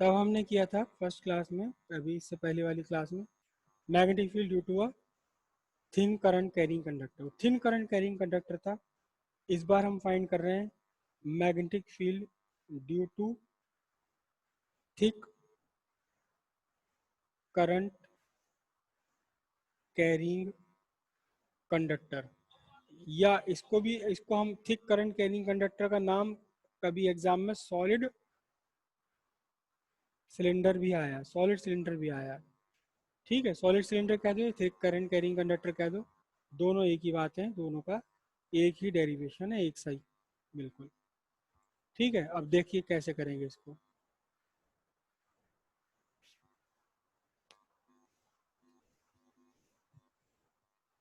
तब हमने किया था फर्स्ट क्लास में, अभी इससे पहले वाली क्लास में, magnetic field due to a thin current carrying conductor. Thin current carrying conductor था। इस बार हम फाइंड कर रहे हैं magnetic field due to thick current carrying conductor, या इसको हम थिक करंट कैरिंग कंडक्टर का नाम कभी एग्जाम में सॉलिड सिलेंडर भी आया, सॉलिड सिलेंडर भी आया। ठीक है, सॉलिड सिलेंडर कह दो, थिक करंट कैरिंग कंडक्टर कह दो, दोनों एक ही बात है, दोनों का एक ही डेरिवेशन है, एक सही, बिल्कुल। ठीक है, अब देखिए कैसे करेंगे इसको।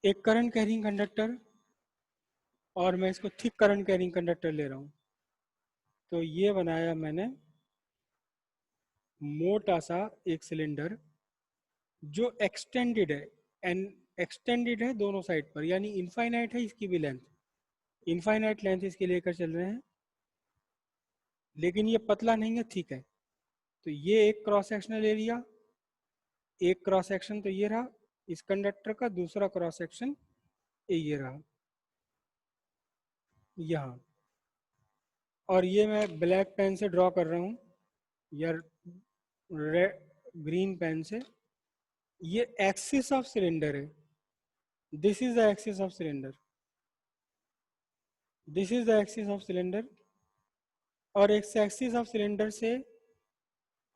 एक करंट कैरिंग कंडक्टर, और मैं इसको थिक करंट कैरिंग कंडक्टर ले रहा हूँ। तो ये बनाया मैंने मोटा सा एक सिलेंडर जो एक्सटेंडेड है, एंड एक्सटेंडेड है दोनों साइड पर, यानी इनफाइनाइट है इसकी भी लेंथ, इनफाइनाइट लेंथ इसकी लेकर चल रहे हैं, लेकिन ये पतला नहीं है, ठीक है। तो ये एक क्रॉस सेक्शनल एरिया, एक क्रॉस सेक्शन तो ये रहा इस कंडक्टर का, दूसरा क्रॉस सेक्शन ये रहा यहाँ, और ये मैं ब्लैक पेन से ड्रॉ कर रहा हूँ या रेड ग्रीन पेन से। ये एक्सिस ऑफ सिलेंडर है, this is the axis of cylinder, this is the axis of cylinder, और एक एक्सिस ऑफ सिलेंडर से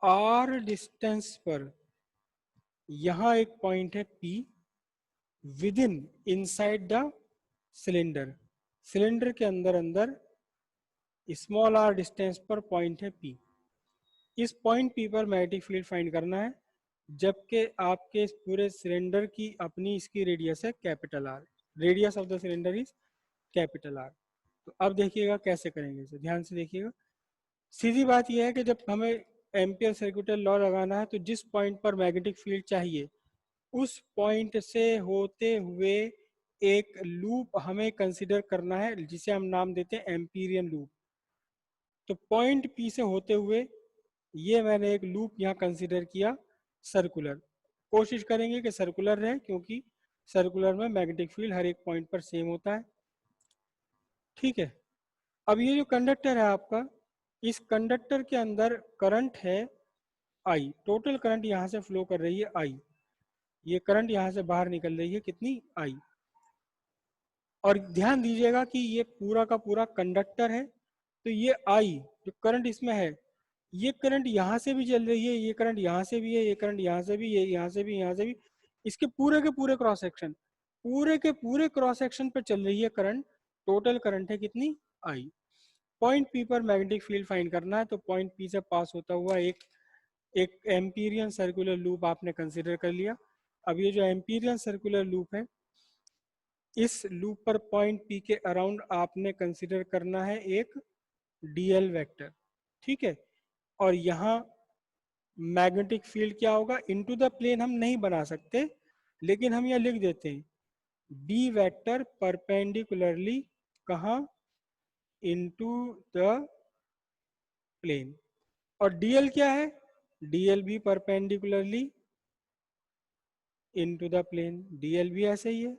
आर डिस्टेंस पर यहाँ एक पॉइंट है P, with in inside the cylinder, cylinder के अंदर अंदर स्मॉल आर डिस्टेंस पर पॉइंट है P। इस पॉइंट P पर मैग्नेटिक फील्ड फाइंड करना है, जबकि आपके इस पूरे सिलेंडर की अपनी इसकी रेडियस है capital R, radius of the cylinder is capital R. तो अब देखिएगा कैसे करेंगे इसे, ध्यान से देखिएगा। सीधी बात यह है कि जब हमें एम्पियर सर्कुलर लॉ लगाना है, तो जिस पॉइंट पर मैग्नेटिक फील्ड चाहिए उस पॉइंट से होते हुए एक लूप हमें कंसिडर करना है, जिसे हम नाम देते हैं एम्पीरियन लूप। तो पॉइंट P से होते हुए ये मैंने एक लूप यहाँ कंसिडर किया सर्कुलर, कोशिश करेंगे कि सर्कुलर रहे, क्योंकि सर्कुलर में मैग्नेटिक फील्ड हर एक पॉइंट पर सेम होता है। ठीक है, अब ये जो कंडक्टर है आपका, इस कंडक्टर के अंदर करंट है आई, टोटल करंट यहाँ से फ्लो कर रही है आई, ये करंट यहाँ से बाहर निकल रही है कितनी, आई। और ध्यान दीजिएगा कि ये पूरा का पूरा कंडक्टर है, तो ये आई जो करंट इसमें है, ये करंट यहाँ से भी चल रही है, ये करंट यहाँ से भी है, ये करंट यहाँ से भी, ये यहाँ से भी, यहाँ से भी, इसके पूरे के पूरे क्रॉस सेक्शन, पूरे के पूरे क्रॉस सेक्शन पर चल रही है करंट, टोटल करंट है कितनी, आई। पॉइंट पी पर मैग्नेटिक फील्ड फाइंड करना है, तो पॉइंट पी से पास होता हुआ एक एक एम्पीरियन सर्कुलर लूप आपने कंसिडर कर लिया। अब ये जो एम्पीरियन सर्कुलर लूप है, इस लूप पर पॉइंट पी के अराउंड आपने कंसिडर करना है एक डीएल वेक्टर। ठीक है, और यहाँ मैग्नेटिक फील्ड क्या होगा, इनटू द प्लेन हम नहीं बना सकते, लेकिन हम यह लिख देते हैं डी वेक्टर परपेंडिकुलरली कहाँ, इनटू द प्लेन। और डीएल क्या है, डीएल भी perpendicularly into the plane, DL भी ऐसे ही है,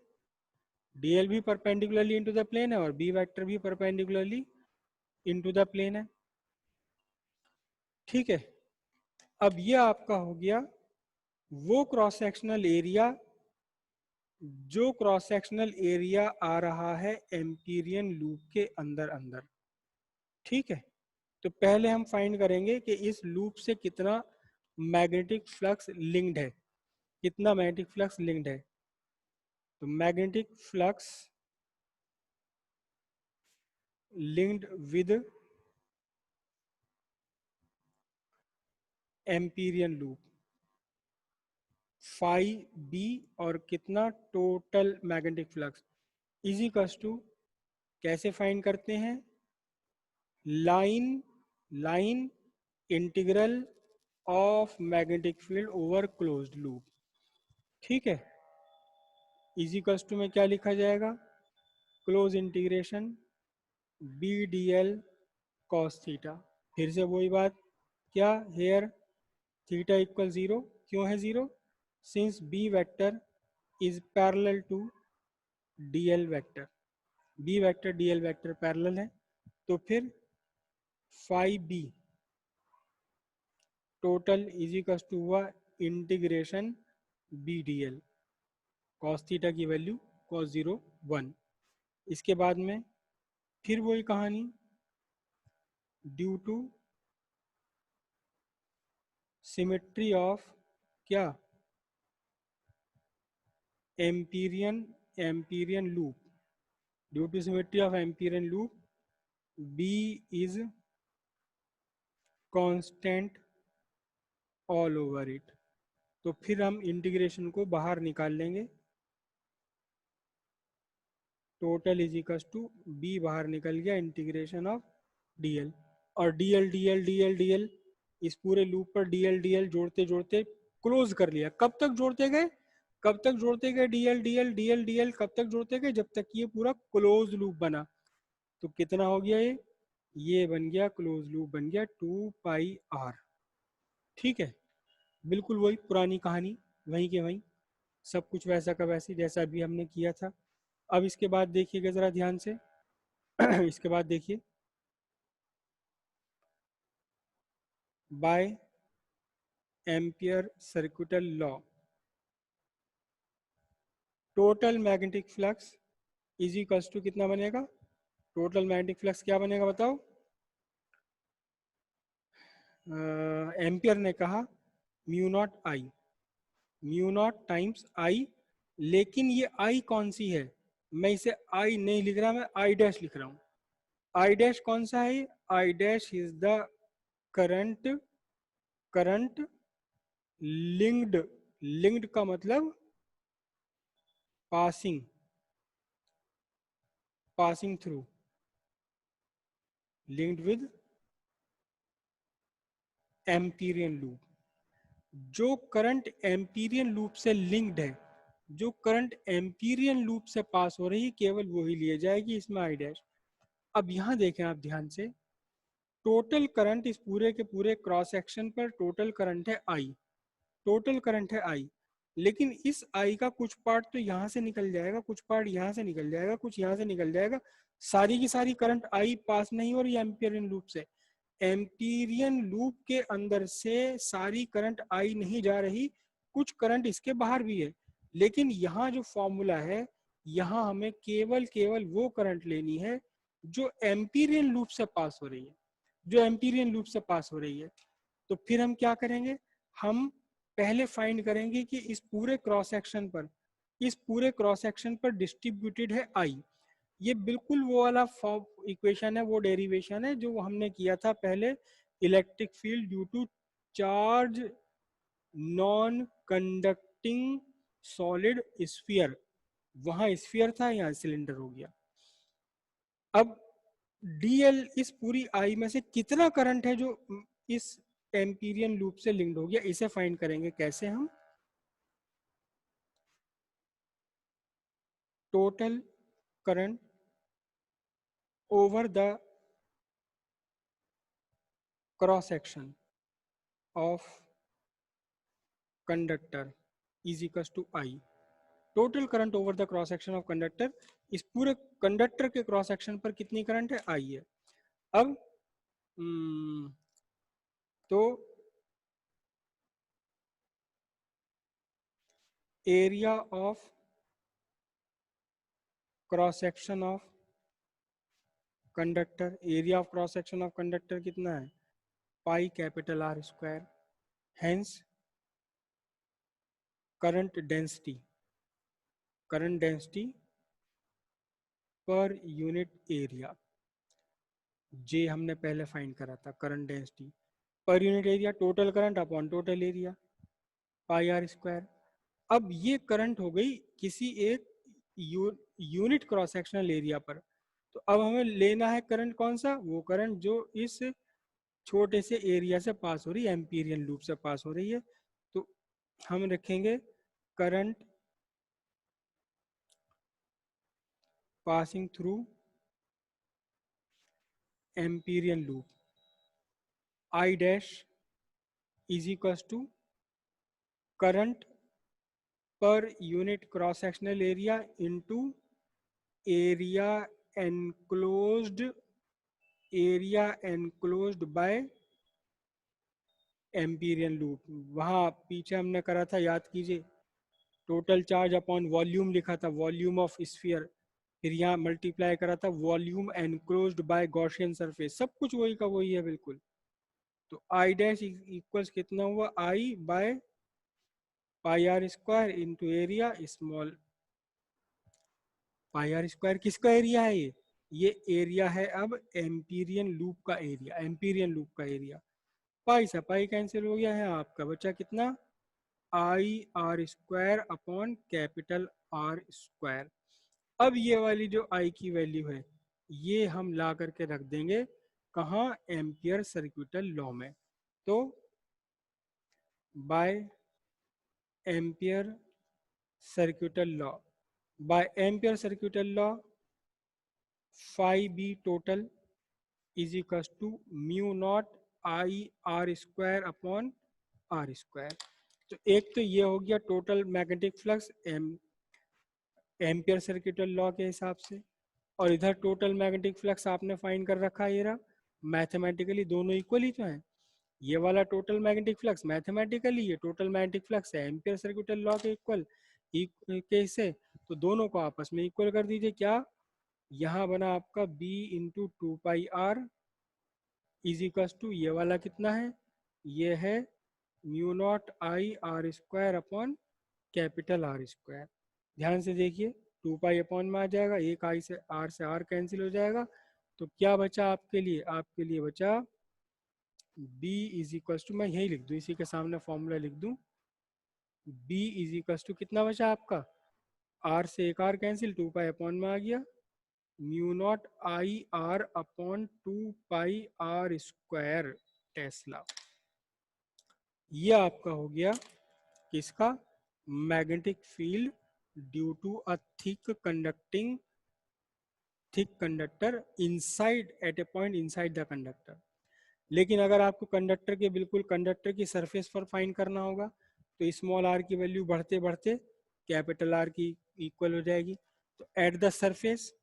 डीएल भी परपेंडिकुलरली इनटू द प्लेन है, और बी वेक्टर भी परपेंडिकुलरली इनटू द प्लेन है। ठीक है, अब ये आपका हो गया वो क्रॉस सेक्शनल एरिया, जो क्रॉस सेक्शनल एरिया आ रहा है एम्पीरियन लूप के अंदर अंदर। ठीक है, तो पहले हम फाइंड करेंगे कि इस लूप से कितना मैग्नेटिक फ्लक्स लिंक्ड है, कितना मैग्नेटिक फ्लक्स लिंक्ड है। तो magnetic flux linked with Amperian loop phi B, और कितना total magnetic flux is equals to, कैसे फाइंड करते हैं, line line integral of magnetic field over closed loop. ठीक है, इज इक्वल्स टू में क्या लिखा जाएगा, close integration B D L cos theta. फिर से वही बात, क्या हेयर थीटा इक्वल 0, क्यों है 0? Since B vector is parallel to DL vector, B vector DL vector parallel है, तो फिर phi B total is equal to हुआ integration B D L, cos theta की वैल्यू कॉस 0 1। इसके बाद में फिर वही कहानी, ड्यू टू सिमेट्री ऑफ क्या, amperian loop, due to symmetry of amperian loop B is constant all over it. तो फिर हम इंटीग्रेशन को बाहर निकाल लेंगे, total is equal to B बाहर निकल गया इंटीग्रेशन ऑफ डीएल, और डीएल डीएल डीएल डीएल इस पूरे लूप पर डीएल डीएल जोड़ते जोड़ते क्लोज कर लिया। कब तक जोड़ते गए, कब तक जोड़ते गए, डीएल डीएल डीएल डीएल कब तक जोड़ते गए, जब तक ये पूरा क्लोज लूप बना। तो कितना हो गया ये बन गया क्लोज लूप, बन गया 2 पाई आर। ठीक है, बिल्कुल वही पुरानी कहानी, वहीं के वहीं, सब कुछ वैसा का वैसी जैसा अभी हमने किया था। अब इसके बाद देखिएगा जरा ध्यान से इसके बाद देखिए, by Ampere circular law total magnetic flux is equals to कितना बनेगा, टोटल मैग्नेटिक फ्लक्स क्या बनेगा बताओ? एम्पियर ने कहा mu naught I, mu naught times I, लेकिन ये आई कौन सी है, मैं इसे आई नहीं लिख रहा, मैं आई डैश लिख रहा हूं। आई डैश कौन सा है? आई dash is the current, current linked, linked का मतलब passing, passing through, linked with Amperian loop. जो करंट एम्पीरियन लूप से लिंक्ड है, जो करंट एम्पीरियन लूप से पास हो रही है, केवल वही लिए जाएगी इसमें आई डैश। अब यहां देखें आप ध्यान से, टोटल करंट इस पूरे के पूरे क्रॉस सेक्शन पर टोटल करंट है आई, टोटल करंट है आई, लेकिन इस आई का कुछ पार्ट तो यहां से निकल जाएगा, कुछ पार्ट यहां से निकल जाएगा, कुछ यहां से निकल जाएगा, सारी की सारी करंट आई पास नहीं हो रही एम्पियरियन लूप से, एम्पीरियन लूप के अंदर से सारी करंट आई नहीं जा रही, कुछ करंट इसके बाहर भी है। लेकिन यहाँ जो फॉर्मूला है, यहाँ हमें केवल केवल वो करंट लेनी है जो एम्पीरियन लूप से पास हो रही है, जो एम्पीरियन लूप से पास हो रही है। तो फिर हम क्या करेंगे, हम पहले फाइंड करेंगे कि इस पूरे क्रॉस सेक्शन पर, इस पूरे क्रॉस सेक्शन पर डिस्ट्रीब्यूटेड है आई। ये बिल्कुल वो वाला इक्वेशन है, वो डेरिवेशन है जो हमने किया था पहले, electric field due to charge non conducting solid sphere, वहां स्फीयर था, यहाँ सिलेंडर हो गया। अब डीएल इस पूरी आई में से कितना करंट है जो इस एम्पीरियन लूप से लिंक्ड हो गया, इसे फाइंड करेंगे कैसे हम, total current over the cross section of conductor is equal to I, total current over the cross section of conductor, इस पूरे कंडक्टर के क्रॉस सेक्शन पर कितनी करंट है, आई है। अब तो area of cross section of conductor, area of cross section of conductor कितना है, pi capital R square, hence current density, current density per unit area, J हमने पहले फाइंड करा था, current density per unit area, total current upon total area, pi R square. अब ये current हो गई किसी एक यूनिट क्रॉस सेक्शनल एरिया पर। तो अब हमें लेना है करंट कौन सा, वो करंट जो इस छोटे से एरिया से पास हो रही है, एम्पीरियन लूप से पास हो रही है। तो हम रखेंगे current passing through Amperian loop, I dash is equals to current per unit cross sectional area into area enclosed by Amperian loop. वहां पीछे हमने करा था, याद कीजिए, टोटल चार्ज अपॉन वॉल्यूम लिखा था, वॉल्यूम ऑफ स्फीयर, फिर यहाँ मल्टीप्लाई करा था volume enclosed bye Gaussian surface, सब कुछ वही का वही है बिल्कुल। तो आई डैश इक्वल्स कितना हुआ, I by pi R square into area small. Pi R square किसका एरिया है, ये एरिया है अब एम्पीरियन लूप का एरिया, एम्पीरियन लूप का एरिया। पाई से पाई कैंसिल हो गया है, आपका बचा कितना, I R square upon capital R square. अब ये वाली जो आई की वैल्यू है, ये हम ला करके रख देंगे कहाँ, एम्पियर सर्क्यूटल लॉ में। तो by Ampere circuital law, by Ampere circuital law, phi B total is equal to mu naught I R square upon R square. तो एक तो ये हो गया total magnetic flux Ampere circuital law के हिसाब से, और इधर टोटल मैग्नेटिक फ्लक्स आपने फाइंड कर रखा है, ये रहा। मैथमेटिकली दोनों इक्वल ही तो हैं, ये वाला टोटल मैग्नेटिक फ्लक्स मैथमेटिकली ये टोटल मैग्नेटिक फ्लक्स है एम्पियर सर्क्यूटल लॉ के इक्वल के हिस्से, तो दोनों को आपस में इक्वल कर दीजिए। क्या, यहाँ बना आपका b into two pi R is equal to, ये वाला कितना है, ये है mu naught I R square upon capital R square. ध्यान से देखिए, टू पाई अपॉन में आ जाएगा, एक आई से आर कैंसिल हो जाएगा, तो क्या बचा आपके लिए, आपके लिए बचा b इज इक्वल टू, मैं यही लिख दूं, इसी के सामने फॉर्मूला लिख दूं, b इज इक्वल टू कितना बचा आपका, r से एक r cancel, two pi upon में आ गया, mu naught I R upon two pi R square tesla. ये आपका हो गया किसका, magnetic field due to a thick conductor inside at a point inside the conductor. लेकिन अगर आपको कंडक्टर के बिल्कुल कंडक्टर की सरफेस पर फाइंड करना होगा, तो स्मॉल आर की वैल्यू बढ़ते बढ़ते कैपिटल आर की इक्वल हो जाएगी। तो at the surface,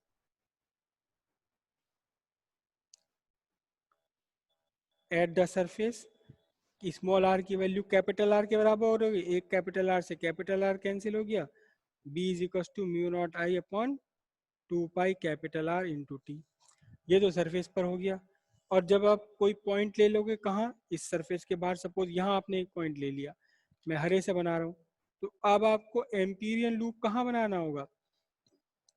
at the surface small R की वैल्यू कैपिटल आर के बराबर हो रही है, एक कैपिटल आर से कैपिटल आर कैंसिल हो गया, b is equal to mu naught I upon two pi capital R into T. ये तो सरफेस पर हो गया। और जब आप कोई पॉइंट ले लोगे कहाँ, इस सरफेस के बाहर, सपोज यहाँ आपने एक पॉइंट ले लिया, मैं हरे से बना रहा हूँ, तो अब आपको एम्पीरियन लूप कहाँ बनाना होगा,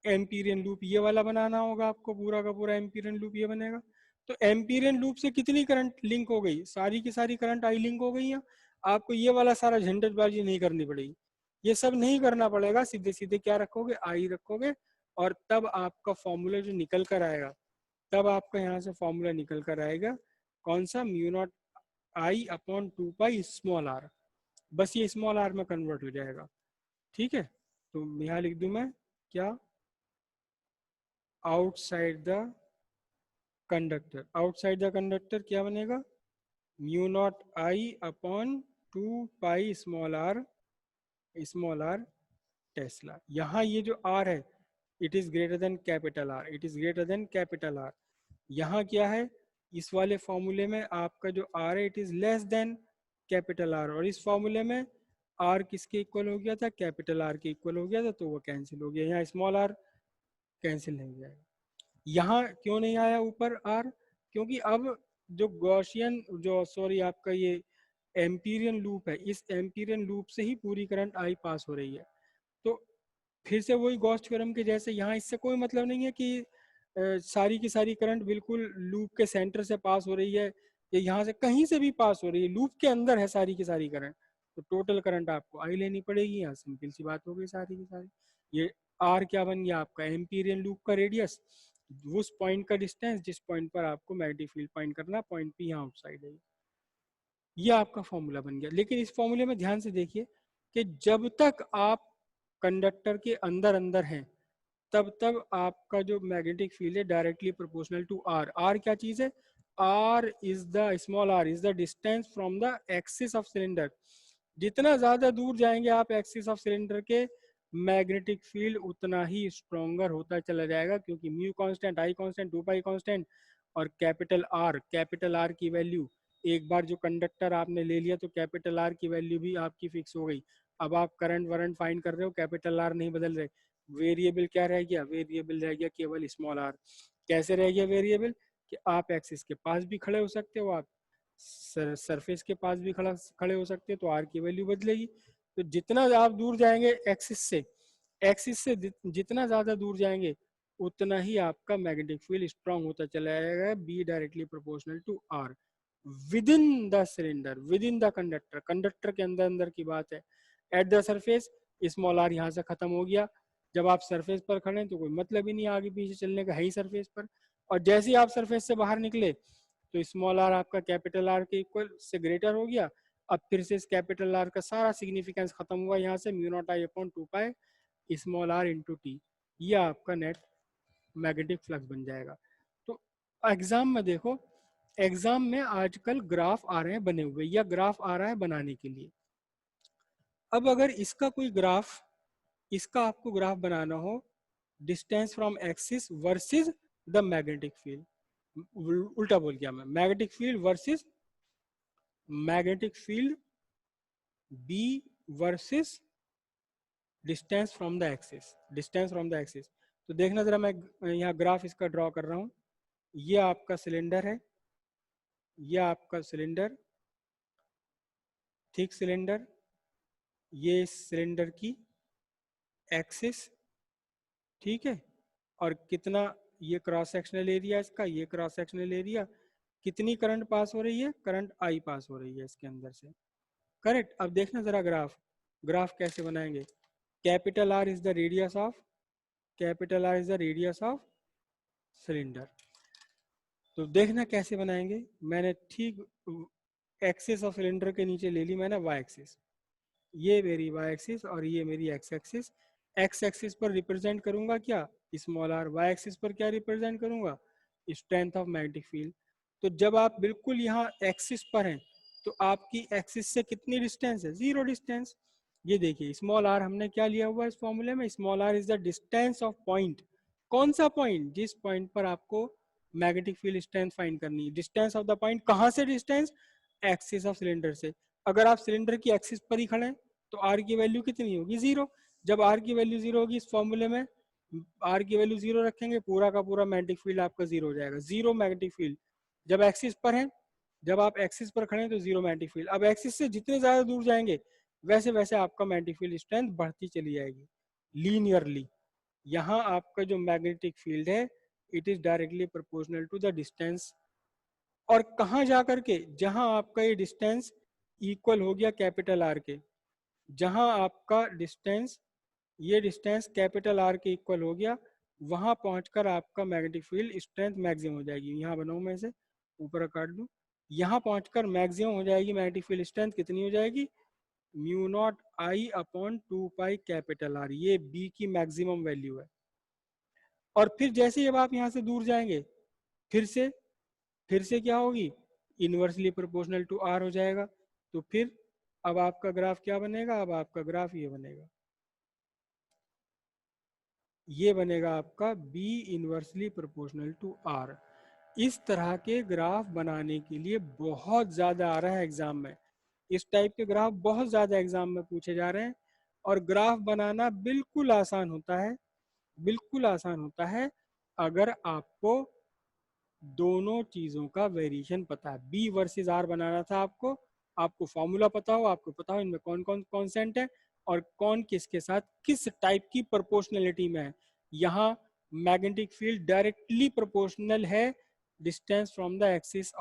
एम्पीरियन लूप ये वाला बनाना होगा आपको, पूरा का पूरा एम्पीरियन लूप ये बनेगा। तो एम्पीरियन लूप से कितनी करंट लिंक हो गई, सारी की सारी करंट आई लिंक हो गई है। आपको ये वाला सारा झंझटबाजी नहीं करनी पड़ेगी, ये सब नहीं करना पड़ेगा, सीधे सीधे क्या रखोगे, आई रखोगे, और तब आपका फॉर्मूला जो निकल कर आएगा, तब आपका यहाँ से फॉर्मूला निकल कर आएगा कौन सा, mu naught I upon two pi small R, बस ये स्मॉल आर में कन्वर्ट हो जाएगा। ठीक है, तो यहाँ लिख दूं मैं क्या, outside the conductor, outside the conductor क्या बनेगा, mu naught I upon two pi small R tesla. यहाँ ये जो आर है, it is greater than capital R, it is greater than capital R. यहाँ क्या है, इस वाले फॉर्मूले में आपका जो आर है, it is less than capital are, और इस फॉर्मूले में आर किसके इक्वल हो गया था, कैपिटल आर के इक्वल हो गया था, तो वो कैंसिल हो गया, यहाँ स्मॉल आर कैंसिल नहीं हो जाएगा। यहाँ क्यों नहीं आया ऊपर आर, क्योंकि अब जो गॉसियन जो सॉरी आपका ये एम्पीरियन लूप है, इस एम्पीरियन लूप से ही पूरी करंट आई पास हो रही है। तो फिर से वही गॉस थ्योरम के जैसे, यहाँ इससे कोई मतलब नहीं है कि सारी की सारी करंट बिल्कुल लूप के सेंटर से पास हो रही है, या यहाँ से कहीं से भी पास हो रही है, लूप के अंदर है सारी की सारी करंट, तो टोटल करंट आपको आई लेनी पड़ेगी। यहाँ सिंपल सी बात हो गई सारी की सारी। ये आर क्या बन गया आपका, एम्पीरियन लूप का रेडियस, उस पॉइंट का डिस्टेंस जिस पॉइंट पर आपको मैग्नेटिक फील्ड फाइंड करना, पॉइंट पी यहाँ आउटसाइड है। ये आपका फॉर्मूला बन गया। लेकिन इस फॉर्मूले में ध्यान से देखिए कि जब तक आप कंडक्टर के अंदर अंदर हैं, तब तक आपका जो मैग्नेटिक फील्ड है directly proportional to R. R क्या चीज है, r is the small r is the distance from the axis of cylinder. जितना ज्यादा दूर जाएंगे आप एक्सिस ऑफ सिलेंडर के, मैग्नेटिक फील्ड उतना ही स्ट्रोंगर होता चला जाएगा, क्योंकि म्यू कांस्टेंट, आई कांस्टेंट, 2 पाई कांस्टेंट और कैपिटल आर की वैल्यू, एक बार जो कंडक्टर आपने ले लिया तो कैपिटल आर की वैल्यू भी आपकी फिक्स हो गई। अब आप करंट वरंट फाइंड कर रहे हो, कैपिटल आर नहीं बदल रहे, वेरिएबल क्या रह गया, वेरिएबल रह गया केवल स्मॉल आर। कैसे रह गया वेरिएबल, कि आप एक्सिस के पास भी खड़े हो सकते हो, आप सरफेस के पास भी खड़े हो सकते हो, तो आर की वैल्यू बदलेगी। तो जितना आप दूर जाएंगे एक्सिस से जितना ज्यादा दूर जाएंगे उतना ही आपका मैग्नेटिक फील्ड स्ट्रांग होता चला जाएगा, B directly proportional to R within the cylinder, within the conductor, conductor के अंदर अंदर की बात है। At the surface small R यहाँ से खत्म हो गया, जब आप सरफेस पर खड़े तो कोई मतलब ही नहीं आगे पीछे चलने का, है ही सरफेस पर। और जैसे ही आप सरफेस से बाहर निकले तो स्मॉल आर आपका कैपिटल आर के इक्वल से ग्रेटर हो गया। अब फिर से इस कैपिटल आर का सारा सिग्निफिकेंस खत्म हुआ, यहाँ से mu naught I upon 2 pi small R into T, ये आपका नेट मैग्नेटिक फ्लक्स बन जाएगा। तो एग्जाम में देखो, एग्जाम में आजकल ग्राफ आ रहे हैं बने हुए, या ग्राफ आ रहा है बनाने के लिए। अब अगर इसका कोई ग्राफ, इसका आपको ग्राफ बनाना हो, distance from axis versus the magnetic field, उल्टा बोल गया मैं, magnetic field versus magnetic field B versus distance from the axis, distance from the axis. तो देखना जरा, मैं यहाँ ग्राफ इसका ड्रॉ कर रहा हूँ। ये आपका सिलेंडर है, ये आपका सिलेंडर, थिक सिलेंडर, ये सिलेंडर की एक्सिस, ठीक है। और कितना ये क्रॉस सेक्शनल एरिया इसका, ये क्रॉस सेक्शनल एरिया, कितनी करंट पास हो रही है, करंट आई पास हो रही है इसके अंदर से, करेक्ट। अब देखना जरा ग्राफ, ग्राफ कैसे बनाएंगे। Capital R is the radius of, capital R is the radius of cylinder. तो देखना कैसे बनाएंगे, मैंने ठीक एक्सिस ऑफ सिलेंडर के नीचे ले ली मैंने वाई एक्सिस, ये मेरी वाई एक्सिस और ये मेरी एक्स एक्सिस। एक्स एक्सिस पर रिप्रेजेंट करूंगा क्या, स्मॉल आर, वाई एक्सिस पर क्या रिप्रेजेंट करूंगा, स्ट्रेंथ ऑफ मैग्नेटिक फील्ड। तो जब आप बिल्कुल यहाँ एक्सिस पर हैं तो आपकी एक्सिस से कितनी डिस्टेंस है, जीरो डिस्टेंस। ये देखिए स्मॉल आर हमने क्या लिया हुआ है इस फॉर्मूले में, small R is the distance of point. कौन सा पॉइंट, जिस पॉइंट पर आपको मैग्नेटिक फील्ड स्ट्रेंथ फाइंड करनी है, डिस्टेंस ऑफ द पॉइंट, कहाँ से डिस्टेंस, एक्सिस ऑफ सिलेंडर से। अगर आप सिलेंडर की एक्सिस पर ही खड़े हैं तो आर की वैल्यू कितनी होगी, जीरो। जब आर की वैल्यू जीरो होगी, इस फॉर्मूले में आर की वैल्यू जीरो रखेंगे, पूरा का पूरा मैग्नेटिक फील्ड आपका जीरो हो जाएगा, जीरो मैग्नेटिक फील्ड। जब एक्सिस पर है, जब आप एक्सिस पर खड़े हैं तो जीरो मैग्नेटिक फील्ड। अब एक्सिस से जितने ज्यादा दूर जाएंगे वैसे वैसे आपका मैग्नेटिक फील्ड स्ट्रेंथ बढ़ती चली जाएगी लीनियरली। यहाँ आपका जो मैग्नेटिक फील्ड है it is directly proportional to the distance. और कहाँ जा करके, जहां आपका ये डिस्टेंस इक्वल हो गया कैपिटल आर के, जहां आपका डिस्टेंस, ये डिस्टेंस कैपिटल आर के इक्वल हो गया, वहां पहुंचकर आपका मैग्नेटिक फील्ड स्ट्रेंथ मैक्सिमम हो जाएगी। यहाँ बनाऊं मैं इसे, ऊपर काट दूं, यहाँ पहुंचकर मैक्सिमम हो जाएगी मैग्नेटिक फील्ड स्ट्रेंथ, कितनी हो जाएगी, mu naught I upon 2 pi capital are, ये बी की मैक्सिमम वैल्यू है। और फिर जैसे ही अब आप यहाँ से दूर जाएंगे फिर से क्या होगी, इनवर्सली प्रोपोर्शनल टू आर हो जाएगा। तो फिर अब आपका ग्राफ क्या बनेगा, अब आपका ग्राफ ये बनेगा, ये बनेगा आपका B inversely proportional to R. इस तरह के ग्राफ बनाने के लिए बहुत ज्यादा आ रहा है एग्जाम में, इस टाइप के ग्राफ बहुत ज्यादा एग्जाम में पूछे जा रहे हैं। और ग्राफ बनाना बिल्कुल आसान होता है, बिल्कुल आसान होता है, अगर आपको दोनों चीजों का वेरिएशन पता है। बी वर्सेस आर बनाना था आपको, आपको फॉर्मूला पता हो, आपको पता हो इनमें कौन कौन कॉन्सेंट है और कौन किसके साथ किस टाइप की प्रोपोर्शनलिटी में है। यहाँ मैग्नेटिक फील्ड डायरेक्टली प्रोपोर्शनल है डिस्टेंस फ्रॉम द एक्सिस